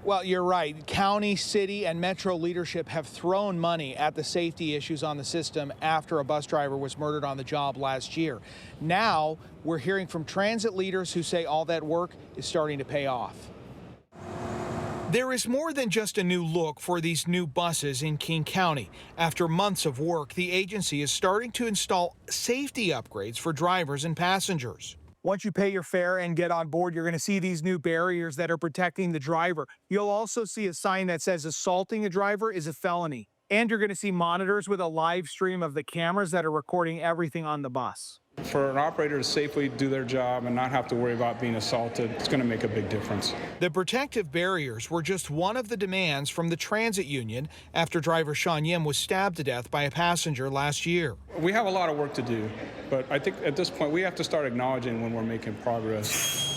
Well, you're right. County, city, and metro leadership have thrown money at the safety issues on the system after a bus driver was murdered on the job last year. Now, we're hearing from transit leaders who say all that work is starting to pay off. There is more than just a new look for these new buses in King County. After months of work, the agency is starting to install safety upgrades for drivers and passengers. Once you pay your fare and get on board, you're going to see these new barriers that are protecting the driver. You'll also see a sign that says assaulting a driver is a felony. And you're going to see monitors with a live stream of the cameras that are recording everything on the bus. For an operator to safely do their job and not have to worry about being assaulted, it's going to make a big difference. The protective barriers were just one of the demands from the transit union after driver Shawn Yim was stabbed to death by a passenger last year. We have a lot of work to do, but I think at this point we have to start acknowledging when we're making progress.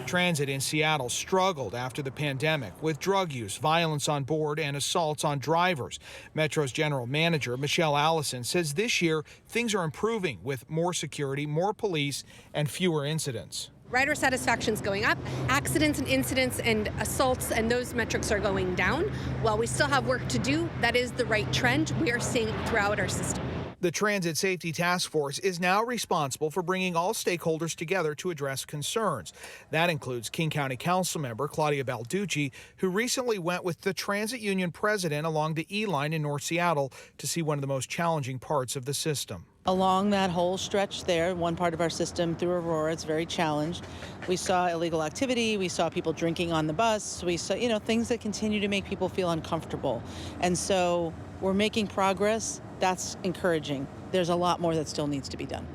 Transit in Seattle struggled after the pandemic with drug use, violence on board, and assaults on drivers. Metro's general manager, Michelle Allison, says this year things are improving with more security, more police, and fewer incidents. Rider satisfaction is going up, accidents and incidents and assaults and those metrics are going down. While we still have work to do, that is the right trend we are seeing throughout our system. The Transit Safety Task Force is now responsible for bringing all stakeholders together to address concerns. That includes King County Council member Claudia Balducci, who recently went with the transit union president along the E-line in North Seattle to see one of the most challenging parts of the system. Along that whole stretch there, one part of our system through Aurora, it's very challenged. We saw illegal activity, we saw people drinking on the bus, we saw, things that continue to make people feel uncomfortable. And so we're making progress. That's encouraging. There's a lot more that still needs to be done.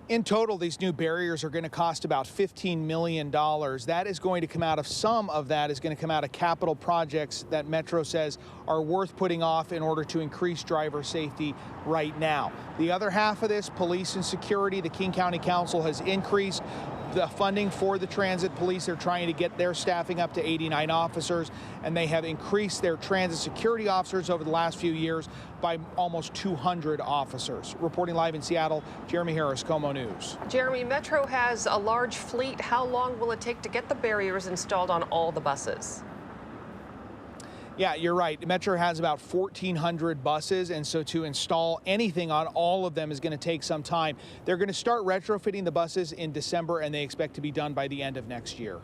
In total, these new barriers are going to cost about $15 million. That is going to come out of, some of that is going to come out of capital projects that Metro says are worth putting off in order to increase driver safety right now. The other half of this, police and security, the King County Council has increased the funding for the transit police. They're trying to get their staffing up to 89 officers, and they have increased their transit security officers over the last few years by almost 200 officers. Reporting live in Seattle, Jeremy Harris, KOMO News. Jeremy, Metro has a large fleet. How long will it take to get the barriers installed on all the buses? Yeah, you're right. Metro has about 1,400 buses, and so to install anything on all of them is going to take some time. They're going to start retrofitting the buses in December, and they expect to be done by the end of next year.